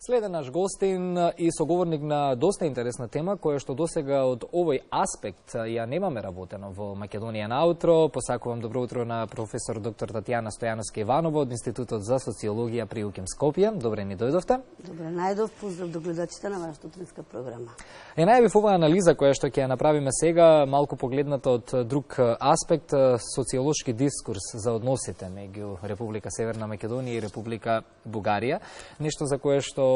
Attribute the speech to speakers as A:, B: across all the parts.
A: Следа наш гостин и соговорник на доста интересна тема, која што досега од овој аспект ја немаме работено во Македонија наутро. Посакувам добро утро на професор доктор Татјана Стојановска-Иванова од Институтот за социологија при УКИМ Скопје. Добре ни дојдовте.
B: Добре најдов, поздрав до гледачите на вашата утринска програма.
A: Најавив оваа анализа која што ќе ја направиме сега, малку погледната од друг аспект, социолошки дискурс за односите меѓу Република Северна Македонија и Република Бугарија. Нешто за кое што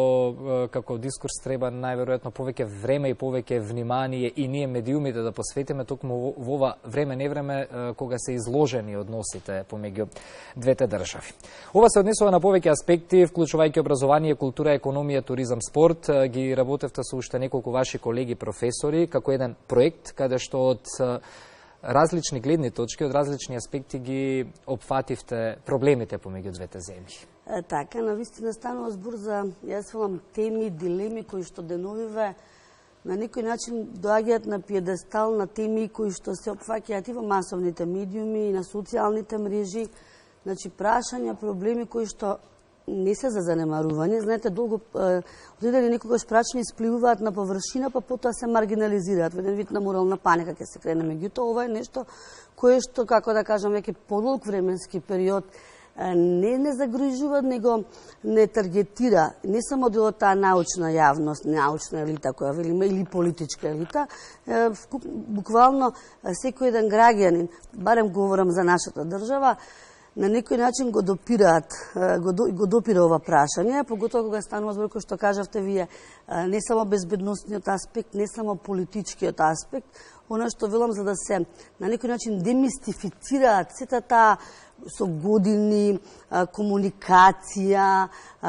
A: како дискурс треба најверојатно повеќе време и повеќе внимание и ние медиумите да посветиме токму во ова време невреме кога се изложени односите помеѓу двете држави. Ова се однесува на повеќе аспекти, вклучувајќи образование, култура, економија, туризам, спорт. Ги работевте со уште неколку ваши колеги професори како еден проект каде што од различни гледни точки, од различни аспекти ги опфативте проблемите помеѓу двете земји.
B: Така, навистина станува збор за, јас велам, теми, дилеми кои што деновиве на некој начин доаѓаат на пиедестал на теми кои што се опфаќаат и во масовните медиуми и на социјалните мрежи, значи прашања, проблеми кои што не се за занемарување. Знаете, долго одредени некогаш прашања испливуваат на површина, па потоа се маргинализираат во еден вид на морална паника ќе се крене. Меѓутоа, ова е нешто кое што, како да кажам, веќе подолг временски период не загрижува, него не таргетира не само дел од таа научна јавност, научна елита која велиме, или политичка елита, буквално секој еден граѓанин, барем говорам за нашата држава, на некој начин го допираат, го допира ова прашање, поготоа кога станува збор, кој што кажавте вие, не само безбедносниот аспект, не само политичкиот аспект, она што велам за да се на некој начин демистифицираат сета таа со години комуникација,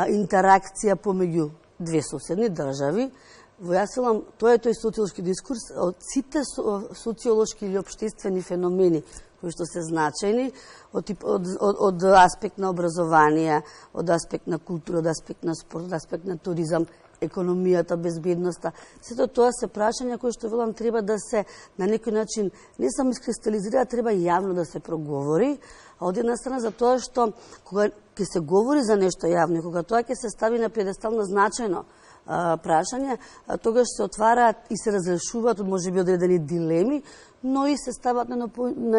B: интеракција помеѓу две соседни држави. Во јас велам, тоа е тој социолошки дискурс од сите социолошки или општествени феномени кои што се значајни од аспект на образование, од аспект на култура, од аспект на спорт, од аспект на туризам, економијата, безбедноста. Сето тоа се прашања кои што велам треба да се на некој начин не само искристализира, треба јавно да се проговори, а од една страна за тоа што кога ќе се говори за нешто јавно, кога тоа ќе се стави на пиедестал на значајно прашање, тогаш се отвараат и се разрешуваат од можеби одредени дилеми, но и се стават на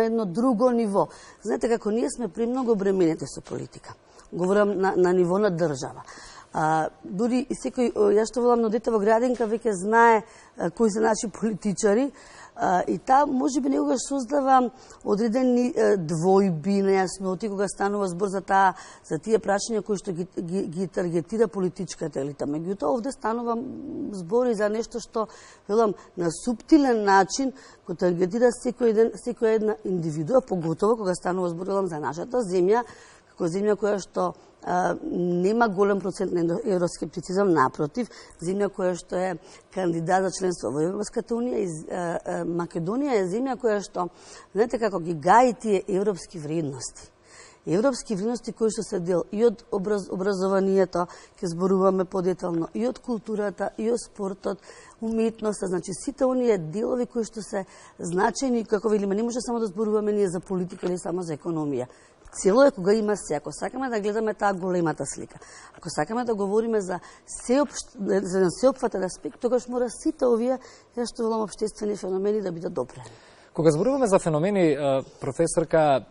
B: едно друго ниво. Знаете, како ние сме премногу обременети со политика. Говорам на ниво на држава. Дури и секој, јас што велам, но дете во градинка веќе знае кои се наши политичари, и таа можеби некогаш создава одредени двојби, нејасноти кога станува збор за тие прашања кои што ги таргетира политичката елита. Меѓутоа овде станува збор и за нешто што велам на суптилен начин го таргетира секоја една индивидуа, поготово кога станува збор велам за нашата земја, како земја која што нема голем процент на евроскептицизам, напротив, земја која што е кандидат за членство во Европската унија и Македонија е земја која што, знаете како, ги гаи тие европски вредности. Европски вредности кои што се дел и од образованието, ќе зборуваме подетално, и од културата, и од спортот, уметноста, значи сите оние делови кои што се значајни, како велиме, не може само да зборуваме ние за политика или само за економија. Цело е кога има се. Ако сакаме да гледаме таа големата слика, ако сакаме да говориме за сеопфатен аспект, тогаш мора сите овие, што велам, општествени феномени да бидат допрени.
A: Кога зборуваме за феномени, професорка,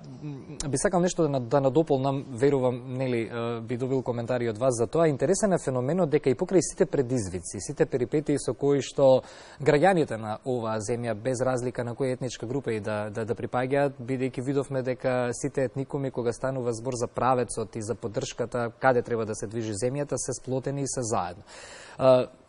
A: би сакал нешто да надополнам, верувам, нели, би добил коментари од вас за тоа. Интересен е феноменот дека и покрај сите предизвици, сите перипетии со кои што граѓаните на оваа земја, без разлика на која етничка група и да припаѓаат, бидејќи видовме дека сите етникуми, кога станува збор за правецот и за поддршката, каде треба да се движи земјата, се сплотени и се заедно.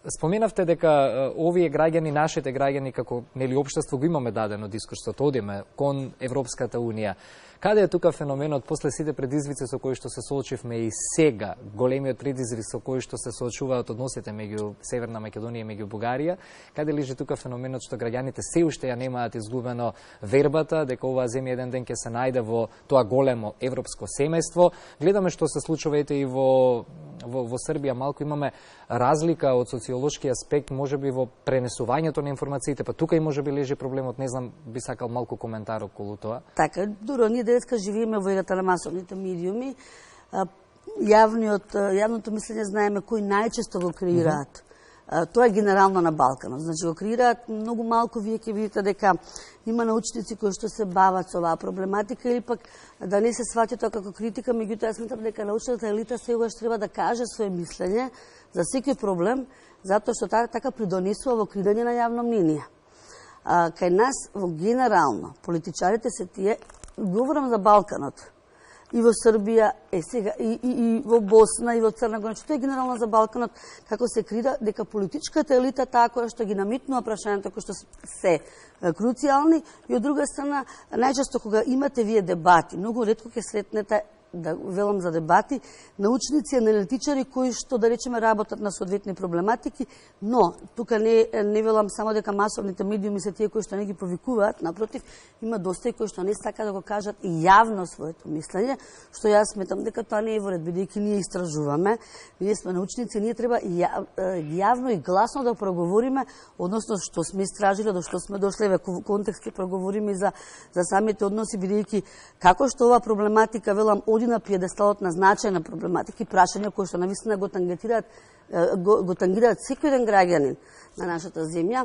A: Споменавте дека овие граѓани, нашите граѓани, како нели општество го имаме дадено дискурсот, одиме кон Европската унија. Каде е тука феноменот после сите предизвици со кои што се соочивме и сега, големиот предизвик со кои што се соочуваат односите меѓу Северна Македонија и меѓу Бугарија, каде лежи тука феноменот што граѓаните се уште ја немаат изгубено вербата дека оваа земја еден ден ќе се најде во тоа големо европско семејство. Гледаме што се случува и во Србија, малку имаме разлика од социолошки аспект, можеби во пренесувањето на информациите, па тука и можеби лежи проблемот, не знам, би сакал малку коментар околу тоа.
B: Така, дуро, ние денеска живееме во ерата на масовните медиуми. јавното мислење знаеме кои најчесто го креираат. Тоа е генерално на Балканот. Значи го креираат многу малку, вие ќе видите дека има научници кои што се бават со оваа проблематика или пак да не се свати тоа како критика, меѓутоа јас сметам дека научната елита сегогаш треба да каже свое мислење за секој проблем, затоа што така придонесува во креирање на јавно мнение. Кај нас во генерално политичарите се тие, говорам за Балканот, и во Србија, сега, и во Босна, и во Црна Гора. Тоа е генерално за Балканот, како се крира дека политичката елита таа која што ги намитнува прашањата кои што се круцијални, и од друга страна, најчесто кога имате вие дебати, многу ретко ќе сретнете, да велам за дебати, научници, аналитичари кои што, да речеме, работат на соодветни проблематики, но тука не велам само дека масовните медиуми се тие кои што не ги повикуваат, напротив, има доста и кои што не сака да го кажат и јавно своето мислење, што јас сметам дека тоа не е во ред, бидејќи ние истражуваме, ние сме научници, ние треба јавно и гласно да проговориме, односно што сме истражили, до што сме дошли, во контекст ќе проговориме за самите односи, бидејќи како што ова проблематика, велам, на пиедесталот на значајна проблематика и прашања кои што навистина го тангираат секој еден граѓанин на нашата земја,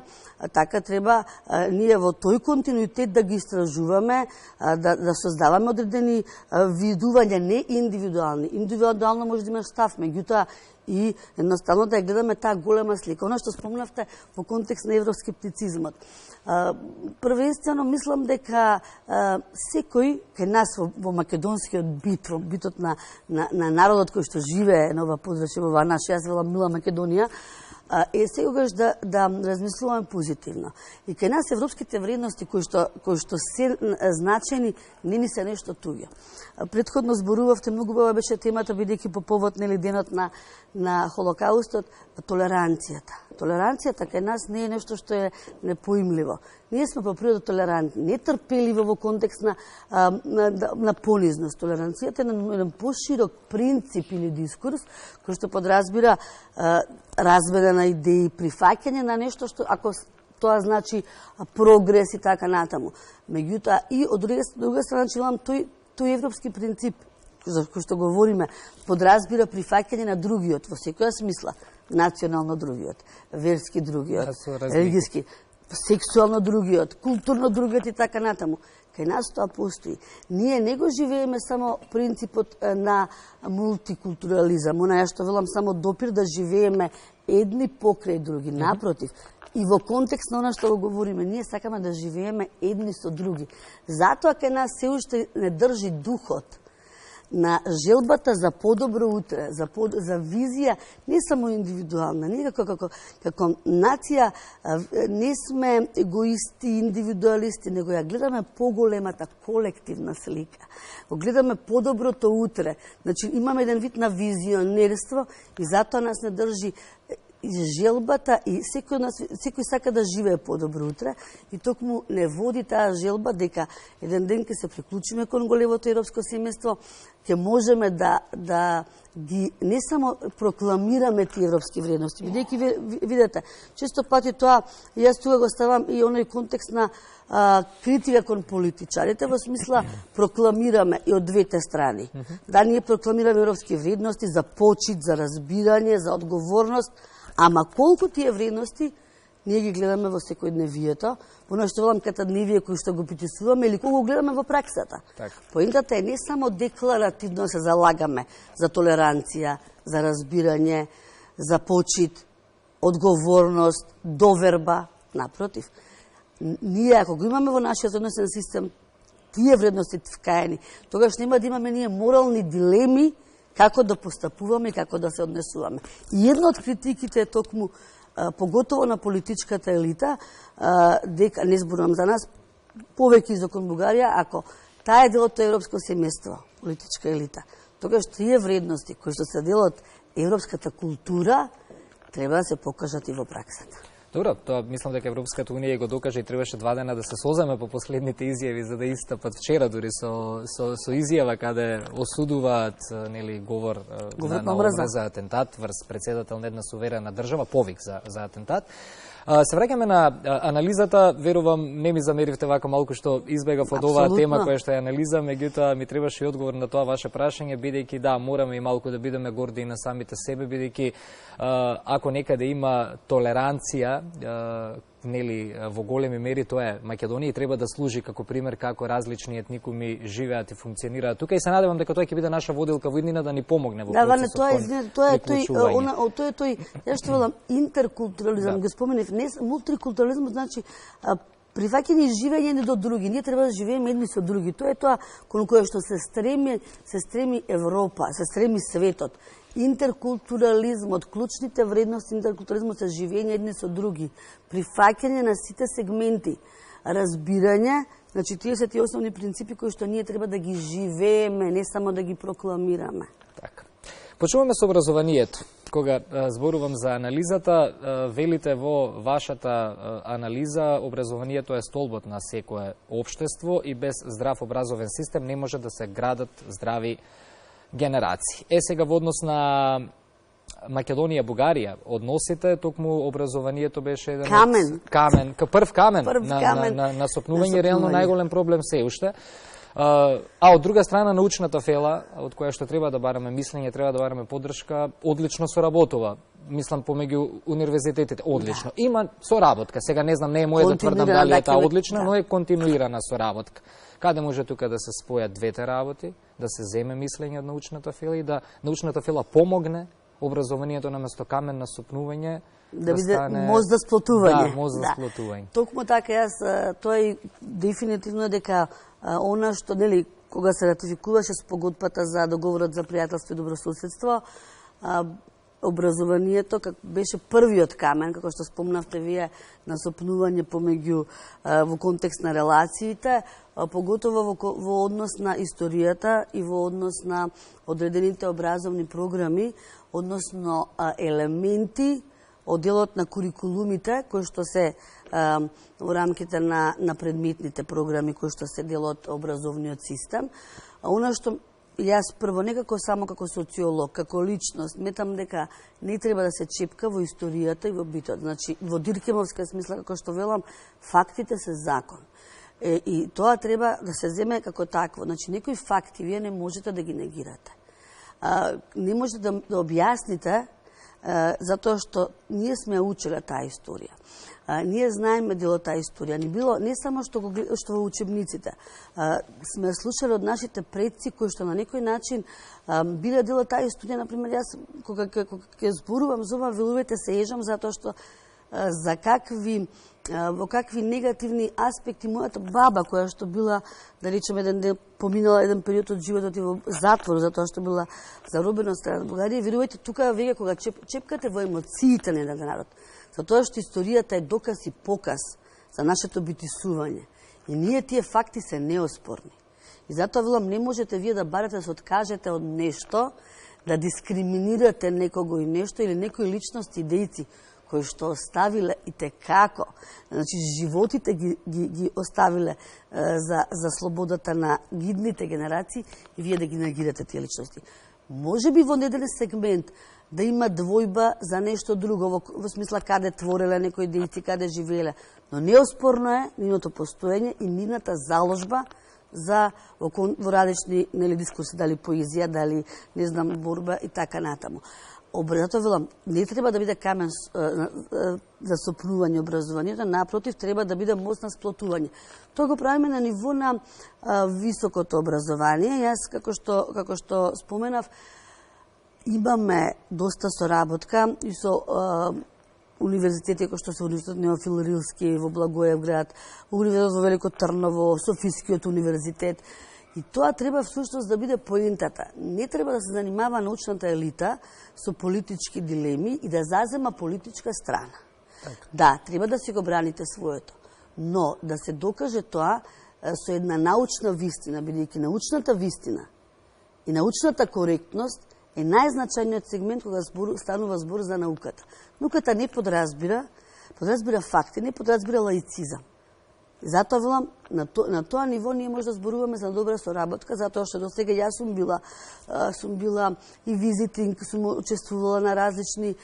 B: така треба ние во тој континуитет да ги истражуваме, да создаваме одредени видувања, не индивидуални. Индивидуално може да имаш став, меѓутоа и едноставно да ја гледаме таа голема слика. Оно што спомнавте во контекст на евроскептицизмот. Првенствено мислам дека секој кај нас во македонскиот битот на народот кој што живее на ова подрачје, во наша, јас велам мила Македонија, е секогаш да размислуваме позитивно. И кај нас европските вредности кои што се значени не ни се нешто туѓо. Претходно зборувавте, многу бава беше темата, бидејќи по повод денот на Холокаустот, толеранцијата. Толеранцијата кај нас не е нешто што е непоимливо. Ние сме по природа толерантни, не трпеливо во контекст на понизност. Толеранцијата е еден поширок принцип или дискурс кој што подразбира размена на идеи, прифаќање на нешто што ако тоа значи прогрес и така натаму. Меѓутоа и од друга страна чилам тој европски принцип за кој што говориме подразбира прифаќање на другиот во секоја смисла, национално другиот, верски другиот, религиски, сексуално другиот, културно другиот и така натаму. Кај нас тоа постои. Ние не го живееме само принципот на мултикултурализам, она што велам само допир да живееме едни покрај други. Напротив, и во контекст на она што го говориме, ние сакаме да живееме едни со други. Затоа кај нас се уште не држи духот на желбата за подобро утре, за визија, не само индивидуална, ние како нација не сме егоисти, индивидуалисти, него ја гледаме поголемата колективна слика. Го гледаме подоброто утре. Значи, имаме еден вид на визионерство и затоа нас не држи и желбата и секој сака да живее подобро утре и токму не води таа желба дека еден ден ќе се приклучиме кон големото европско семејство, ќе можеме да ги не само прокламираме тие европски вредности, бидејќи видете, често пати тоа јас тука го ставам и оној контекст на критика кон политичарите во смисла прокламираме и од двете страни. Да, ние прокламираме европски вредности за почит, за разбирање, за одговорност, ама колку тие вредности ние ги гледаме во секојдневието, оно што велам катадневие кои што го притисуваме или колку го гледаме во праксата. Поентата е не само декларативно се залагаме за толеранција, за разбирање, за почит, одговорност, доверба, напротив. Ние ако го имаме во нашиот односен систем тие вредности вкаени, тогаш нема да имаме ние морални дилеми како да постапуваме и како да се однесуваме. И една од критиките е токму, поготово на политичката елита, дека, не зборувам за нас, повеќе и за кон Бугарија, ако таа е дел од европско семејство, политичка елита, тогаш тие вредности кои што се дел од европската култура треба да се покажат и во праксата.
A: Добро, тоа мислам дека Европската унија го докаже и требаше 2 дена да се соземе по последните изјави за да истапат вчера дури со изјава каде осудуваат нели говор на омраза атентат врз председател на една суверена држава, повик за атентат. Се враќаме на анализата, верувам не ми замеривте вака малку што избегав од оваа тема која што е анализа, меѓутоа ми требаше и одговор на тоа ваше прашање, бидејќи да, мораме и малку да бидеме горди на самите себе, бидејќи ако некаде има толеранција, нели во големи мери тоа е Македонија и треба да служи како пример како различни етникуми живеат и функционираат тука и се надевам дека тоа ќе биде наша водилка во иднина да ни помогне во процесот.
B: Тоа е тој, ја што велам интеркултурализам, го споменав, не мултикултурализм значи прифаќање и живење едни до други. Ние треба да живееме едни со други. Тоа е тоа кон кое што се стреми Европа, се стреми светот. Интеркултурализмот, клучните вредности интеркултурализмот се живење едни со други, прифаќање на сите сегменти, разбирање на 40 основни принципи кои што ние треба да ги живееме, не само да ги прокламираме.
A: Така. Почнуваме со образованието. Кога зборувам за анализата, велите во вашата анализа образованието е столбот на секое општество и без здрав образовен систем не може да се градат здрави генерации. Сега во однос на Македонија, Бугарија, односите, токму образованието беше еден прв камен на сопнување, реално најголем проблем се уште. А од друга страна научната фела, од која што треба да бараме мислење, треба да бараме поддршка, одлично соработува. Мислам помеѓу универзитетите, одлично. Има соработка, сега не знам, не е моје да тврдам дали е таа одлична, но е континуирана соработка. Каде може тука да се спојат двете работи, да се земе мислење од научната фела и да научната фела помогне образованието наместо камен на сопнување
B: да биде мост за сплотување.
A: Да, мост за сплотување.
B: Токму така јас тоа е дефинитивно дека она што нели кога се ратификуваше спогодбата за договорот за пријателство и добрососедство, образованието беше првиот камен, како што спомнавте вие, на сопнување помеѓу во контекст на релациите, поготово во однос на историјата и во однос на одредените образовни програми, односно елементи од делот на курикулумите кои што се во рамките на предметните програми кои што се дел од образовниот систем. Она што јас прво некако само како социолог, како личност, метам дека не треба да се чепка во историјата и во битот. Значи, во Диркемовска смисла, како што велам, фактите се закон. И тоа треба да се земе како такво. Значи, некои факти вие не можете да ги негирате. Не можете да објасните затоа што ние сме учеле таа историја. Ние знаеме дел од таа историја. Не само што во учебниците. Сме слушали од нашите предци кои што на некој начин биле дел од таа историја. Например, јас кога ќе зборувам за ова, велувате се ежам затоа што во какви негативни аспекти мојата баба, која што била, да речеме, еден ден поминала еден период од животот и во затвор, затоа што била заробена од страна Бугарија, верувајте, тука веќе кога чепкате во емоциите на еден народ, затоа што историјата е доказ и показ за нашето битисување. И ние тие факти се неоспорни. И затоа велам, не можете вие да барате да се откажете од нешто, да дискриминирате некого и нешто или некои личности, идејци, кои што оставиле и текако, значи животите ги оставиле за слободата на гидните генерации и вие да ги негирате тие личности. Може би во неден сегмент да има двојба за нешто друго, во смисла каде твореле некои дејци, каде живееле, но неоспорно е нивното постоење и нивната заложба за во различни дискурси, дали поезија, дали не знам борба и така натаму. Затоа велам, не треба да биде камен за сопнување образованието, напротив, треба да биде мост на сплотување. Тоа го правиме на ниво на високото образование. Јас, како што споменав, имаме доста соработка и со универзитети, кои што се Универзитет Неофил Рилски во Благоевград, Универзитет во Велико Трново, Софискиот универзитет. И тоа треба всушност да биде поентата. Не треба да се занимава научната елита со политички дилеми и да зазема политичка страна. Так. Да, треба да си го браните своето. Но да се докаже тоа со една научна вистина, бидејќи научната вистина и научната коректност е најзначајниот сегмент кога станува збор за науката. Науката не подразбира подразбира факти, не подразбира лаицизам. И затоа велам, на тоа ниво ние може да зборуваме за добра соработка, затоа што до сега јас сум била и визитинг, сум учествувала на различни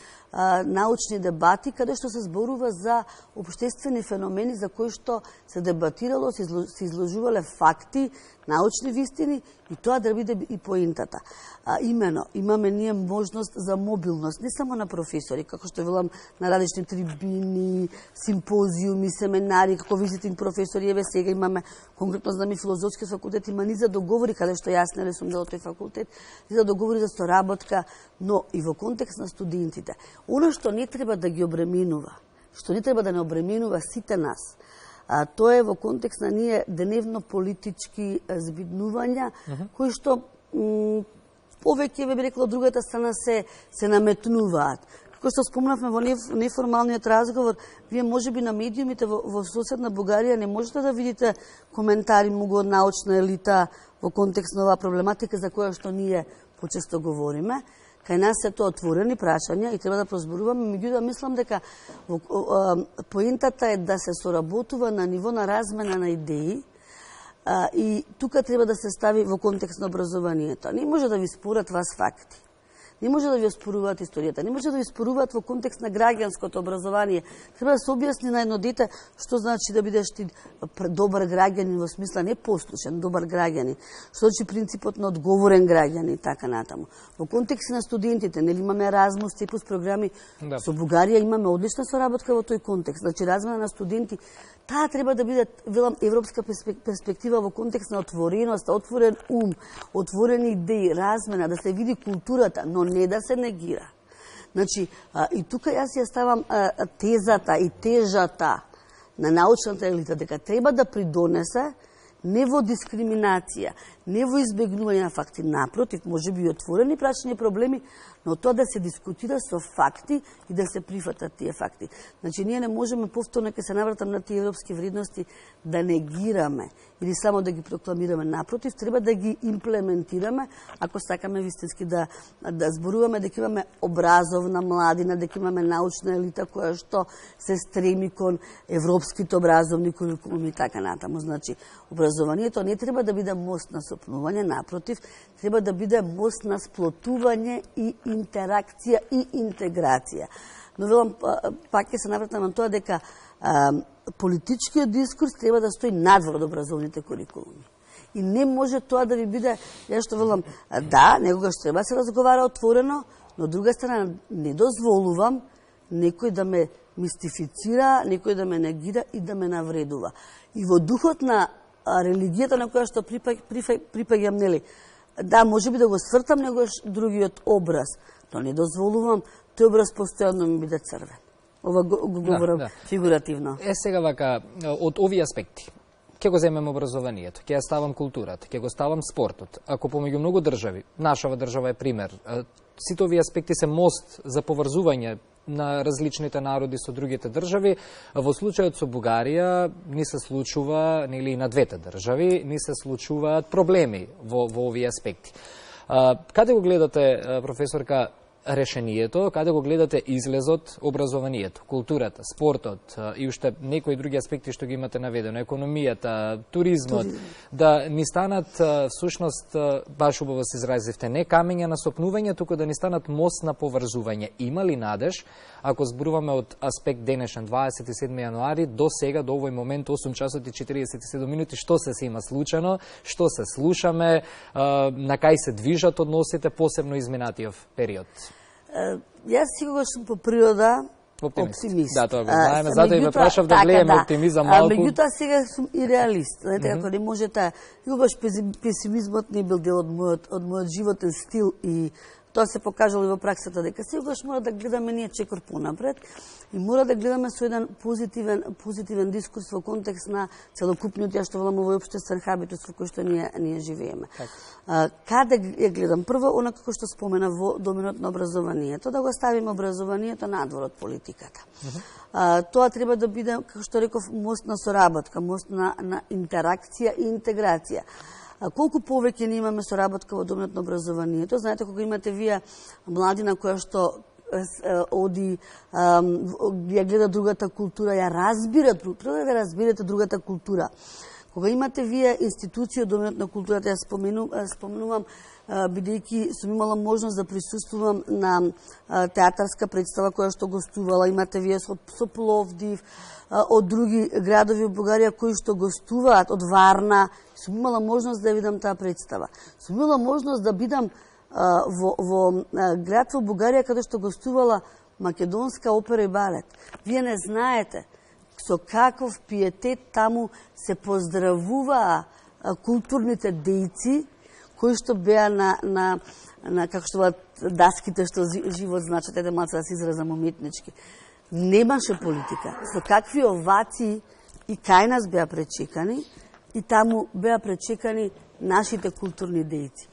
B: научни дебати, каде што се зборува за општествени феномени за кои што се дебатирало, се изложувале факти, научни вистини и тоа да биде и поинтата. Имено, имаме ние можност за мобилност, не само на професори, како што велам на различни трибини, симпозиуми, семинари, како визитинг професори, еве сега имаме, конкретно знам и филозофски факултет, има низа договори, каде што јас не сум дел тој факултет, низа договори за соработка, но и во контекст на студентите. Оно што не треба да ги обременува, што не треба да не обременува сите нас, тоа е во контекст на ние деневно политички збиднувања, кои што повеќе би рекла од другата страна се наметнуваат. Како што спомнавме во неформалниот разговор, вие можеби на медиумите во соседна Бугарија не можете да видите коментари многу од научна елита во контекст на оваа проблематика за која што ние почесто говориме. Кај нас се тоа отворени прашања и треба да прозборуваме, меѓутоа мислам дека поентата е да се соработува на ниво на размена на идеи и тука треба да се стави во контекст на образованието. Не може да ви спорат вас факти. Не може да ви оспоруваат историјата, не може да ви споруваат во контекст на граѓанското образование. Треба да се објасни на едно дете што значи да бидеш ти добар граѓанин во смисла не послушен, добар граѓанин. Што значи принципот на одговорен граѓанин и така натаму. Во контекст на студентите, нели имаме Еразмус, типус програми, со Бугарија имаме одлична соработка во тој контекст. Значи размена на студенти, таа треба да биде, велам, европска перспектива во контекст на отвореност, отворен ум, отворени идеи, размена, да се види културата, но не да се негира. Значи, и тука јас ја ставам тезата и тежата на научната елита, дека треба да придонесе не во дискриминација, не во избегнување на факти, напротив, може би и отворени прашања проблеми, но тоа да се дискутира со факти и да се прифатат тие факти. Значи, ние не можеме повторно, ке се навратам на тие европски вредности, да негираме или само да ги прокламираме. Напротив, треба да ги имплементираме, ако сакаме вистински да зборуваме, дека имаме образовна младина, дека имаме научна елита која што се стреми кон европските образовни курикулуми и така натаму. Значи, образованието не треба да биде мост на сопнување, напротив, треба да биде мост на сплотување и интеракција и интеграција. Но велам, пак ќе се навратам на тоа дека политичкиот дискурс треба да стои надвор од образовните курикулуми. И не може тоа да ви биде, ја што велам, да, некогаш треба да се разговара отворено, но од друга страна не дозволувам некој да ме мистифицира, некој да ме негира и да ме навредува. И во духот на религијата на која што припаѓам, нели, да, може би да го свртам негош другиот образ, но не дозволувам тој образ постојано ми биде црвен. Ова го говорам фигуративно.
A: Сега вака, од овие аспекти, ќе го земем образованието, ќе ја ставам културата, ќе го ставам спортот. Ако помеѓу многу држави, нашава држава е пример, сите овие аспекти се мост за поврзување на различните народи со другите држави. Во случајот со Бугарија ни се случува, нели и на двете држави, ни се случуваат проблеми во овие аспекти. Каде го гледате, професорка, решението, каде го гледате излезот, образованието, културата, спортот и уште некои други аспекти што ги имате наведено, економијата, туризмот, да ни станат, всушност, баш убаво се изразивте, не камења на сопнување, туку да ни станат мост на поврзување. Има ли надеж, ако зборуваме од аспект денешен, 27 јануари, до сега, до овој момент, 8 часот и 47 минути, што се има случено, што се слушаме, на кај се движат односите, посебно изминатиот период?
B: Јас секогаш сум по природа оптимист.
A: Да, тоа го знаеме, затоа и ве прашав да влееме оптимизам малку.
B: Меѓутоа сега сум и реалист. Знаете, како не можете, никогаш песимизмот не бил дел од мојот животен стил и тоа се покажало и во праксата, дека секогаш мора да гледаме ние чекор понапред и мора да гледаме со еден позитивен дискурс во контекст на целокупниот, ја што велам, овој општествен хабитус во кој што ние живееме. Каде ја гледам? Прво, оно како што спомена во доменот на образованието, да го ставиме образованието надвор од политиката. Тоа треба да биде, како што реков, мост на соработка, мост на интеракција и интеграција. Колку повеќе не имаме соработка во доменот на образованието, знаете, кога имате вие младина која што оди, ја гледа другата култура, ја разбира, да разберете другата култура. Кога имате вие институција од доменот на културата, ја спомнувам, бидејќи сум имала можност да присуствувам на театарска представа која што гостувала, имате вие со Пловдив, од други градови во Бугарија кои што гостуваат, од Варна, сум имала можност да ја видам таа представа. Сум имала можност да бидам во град во Бугарија каде што гостувала македонска опера и балет. Вие не знаете со каков пиетет таму се поздравуваа културните дејци кои што беа на како што даските што живот значат, еде малце да се изразам уметнички. Немаше политика. Со какви овации и кај нас беа пречекани и таму беа пречекани нашите културни дејци.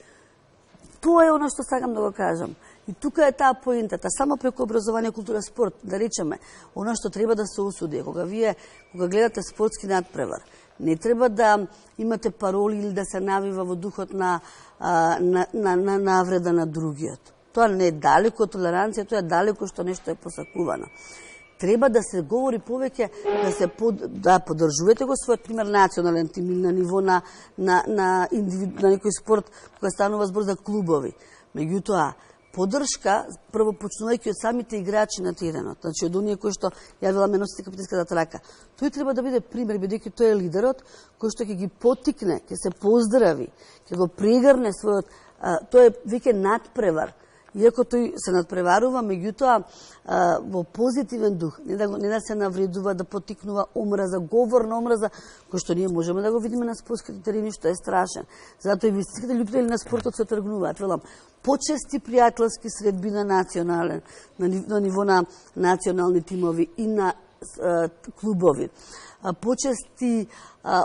B: Тоа е оно што сакам да го кажам. И тука е таа поентата, само преку образование, култура, спорт, да речеме, оно што треба да се осуди. Кога гледате спортски надпревар, не треба да имате пароли или да се навива во духот на навреда на другиот. Тоа не е далеко од толеранција, тоа е далеко што нешто е посакувано. Треба да се говори повеќе, да поддржувате го својот пример национален тим или на ниво на некој спорт, кога станува збор за клубови. Меѓутоа, поддршка, прво почнувајќи од самите играчи на теренот, значи од оние кои што ја ме носите капитанската трака. Тој треба да биде пример, бидејќи тој е лидерот кој што ќе ги поттикне, ќе се поздрави, ќе го прегрне својот, тој е веќе надпревар. Иако тој се надпреварува, меѓутоа во позитивен дух, не да се навредува, да поттикнува омраза, говор на омраза, кој што ние можеме да го видиме на спортските терени, што е страшен. Затоа и вистинските љубители на спортот се тргнуваат, велам, почести пријателски средби на национален, на ниво на национални тимови и на клубови. Почести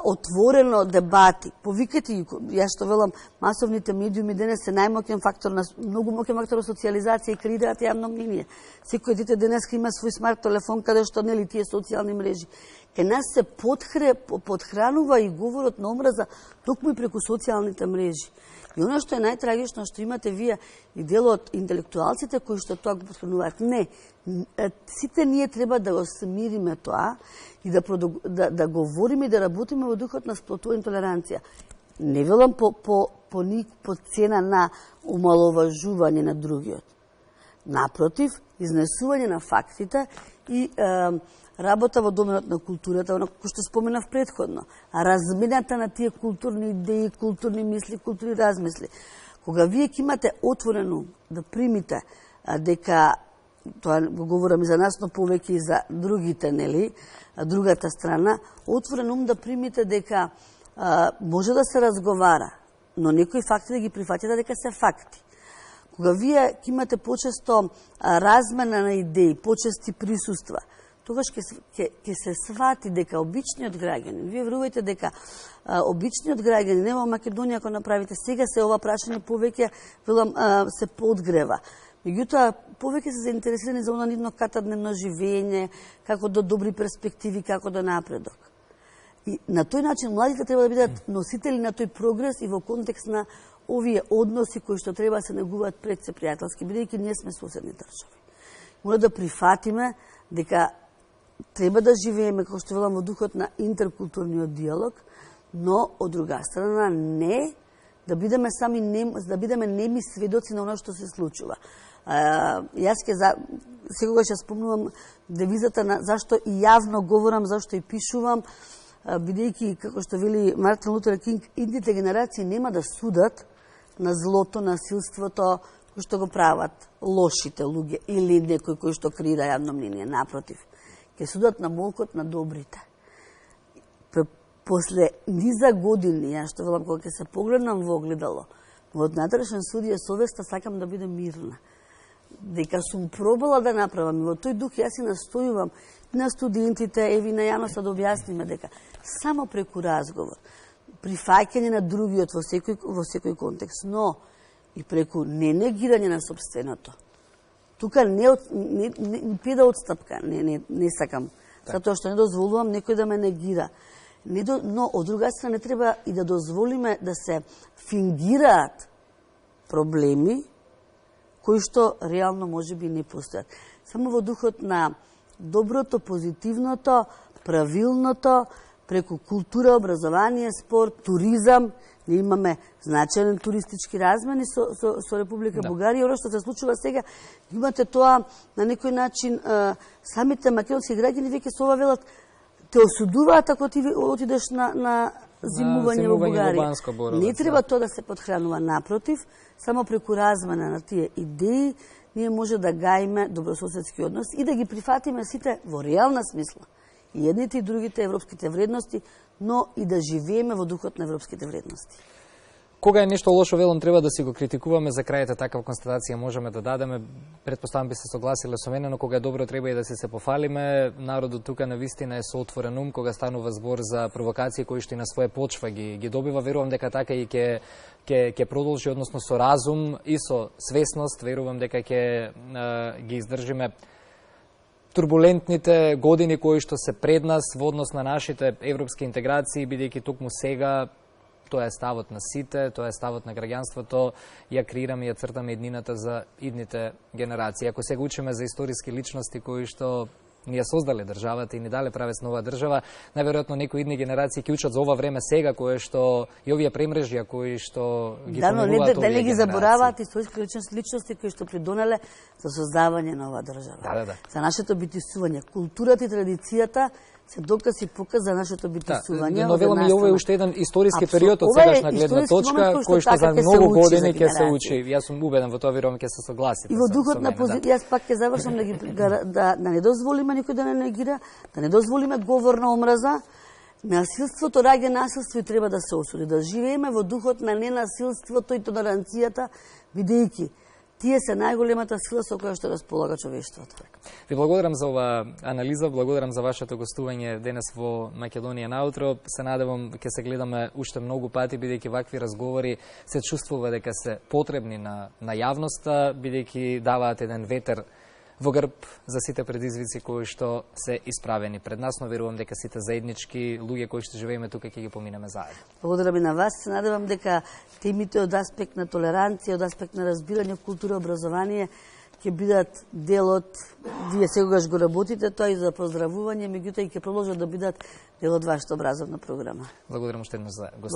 B: отворено дебати. Повикате, јас што велам, масовните медиуми денес се најмоќен фактор, многу моќен фактор социјализација и креираат јавно мнение. Секој дете денес има свој смарт телефон каде што нели тие социјални мрежи. Ке нас се подхранува и говорот на омраза токму и преку социјалните мрежи. И оно што е најтрагично, што имате вие и дел од интелектуалците кои што тоа го поспомнуваат. Не, сите ние треба да го смириме тоа и да говориме и да работиме во духот на сплотување толеранција. Не велам по цена на умаловажување на другиот. Напротив, изнесување на фактите и работа во доменот на културата, оно кој што споменав претходно, размената на тие културни идеи, културни мисли, културни размисли. Кога вие ќе имате отворено да примите дека, тоа го говорам и за нас, но повеќе и за другите, нели, другата страна, отворен ум да примите дека може да се разговара, но некои факти да ги прифатите дека се факти. Кога вие ќе имате почесто размена на идеи, почести присуства, тогаш ќе се свати дека обичниот граѓанин, вие верувајте дека обичниот граѓанин, не во Македонија ако направите сега се ова прашање повеќе велам се подгрева. Меѓутоа повеќе се заинтересирани за она нивно катадневно живење, како до добри перспективи, како до напредок. И на тој начин младите треба да бидат носители на тој прогрес и во контекст на овие односи кои што треба да се негуваат пред се пријателски, бидејќи ние сме соседни држави. Мора да прифатиме дека треба да живееме, како што велам, во духот на интеркултурниот диалог, но од друга страна не да бидеме неми сведоци на оно што се случува. Јас секогаш ја спомнувам девизата на зашто и јавно говорам, зашто и пишувам, бидејќи, како што вели Мартин Лутер Кинг, идните генерации нема да судат на злото, насилството, кој што го прават лошите луѓе или некој кој што креира јавно мнение. Напротив, ќе судат на молкот на добрите. После низа години, јас што велам, кога ќе се погледнам во огледало, во внатрешен суд е совеста, сакам да бидем мирна. Дека сум пробала да направам и во тој дух јас и настојувам на студентите, еви на јавноста да објасниме дека само преку разговор, прифаќање на другиот во секој контекст, но и преку ненегирање на собственото. Тука не педа отстапка, не сакам, затоа што не дозволувам некој да ме негира. Но од друга страна не треба и да дозволиме да се фингираат проблеми кои што реално можеби не постојат. Само во духот на доброто, позитивното, правилното, преку култура, образование, спорт, туризам, ние имаме значаен туристички размени со Република Бугарија. Оно што се случува сега, имате тоа на некој начин, самите македонски граѓани веќе се ова велат, те осудуваат ако ти отидеш на зимување во Бугарија. Не треба тоа да се подхранува, напротив, само преку размена на тие идеи, ние може да гаиме добрососедски односи и да ги прифатиме сите во реална смисла. И едните и другите европските вредности, но и да живееме во духот на европските вредности.
A: Кога е нешто лошо, велам, треба да си го критикуваме, за крајата такава констатација можеме да дадеме. Предпоставам би се согласиле со мене, но кога е добро треба и да се пофалиме. Народот тука на вистина е со отворен ум, кога станува збор за провокации кои што и на своја почва ги добива. Верувам дека така и ќе продолжи, односно со разум и со свесност. Верувам дека ќе ги издржиме турбулентните години кои што се пред нас во однос на нашите европски интеграции, бидејќи токму сега тоа е ставот на сите, тоа е ставот на граѓанството, ја креираме и ја цртаме иднината за идните генерации. Ако сега учиме за историски личности кои што ни ја создале државата и ни дале правец на оваа држава, најверојатно некои идни генерации ќе учат за ова време сега, кое што и овие премрежја кои што ги поминуваат овие
B: да не ги забораваат историски личности кои што придонеле за создавање на оваа држава. За нашето битисување, културата и традицијата се доказ и показ за нашето битисување.
A: Но велам и ова е уште еден историски период од сегашна гледна точка, кој што за многу години ќе се учи. Јас сум убеден во тоа, верувам ќе се согласите.
B: И во духот на јас пак ќе завршам да не дозволиме никој да не негира, да не дозволиме говор на омраза. Насилството раѓа насилство и треба да се осуди. Да живееме во духот на ненасилството и толеранцијата, бидејќи тие се најголемата сила со која што располага човештвото.
A: Ви благодарам за ова анализа, благодарам за вашето гостување денес во Македонија наутро. Се надевам ќе се гледаме уште многу пати, бидејќи вакви разговори се чувствува дека се потребни на јавноста, бидејќи даваат еден ветер во грб за сите предизвици кои што се исправени пред нас, но верувам дека сите заеднички луѓе кои што живееме тука ќе ги поминеме заедно.
B: Благодарам и на вас. Се надевам дека темите од аспект на толеранција, од аспект на разбирање, култура, образование ќе бидат дел од, вие секогаш го работите тоа и за поздравување, меѓутоа и ќе продолжат да бидат дел од вашата образовна програма.
A: Благодарам уште еднаш за гостување.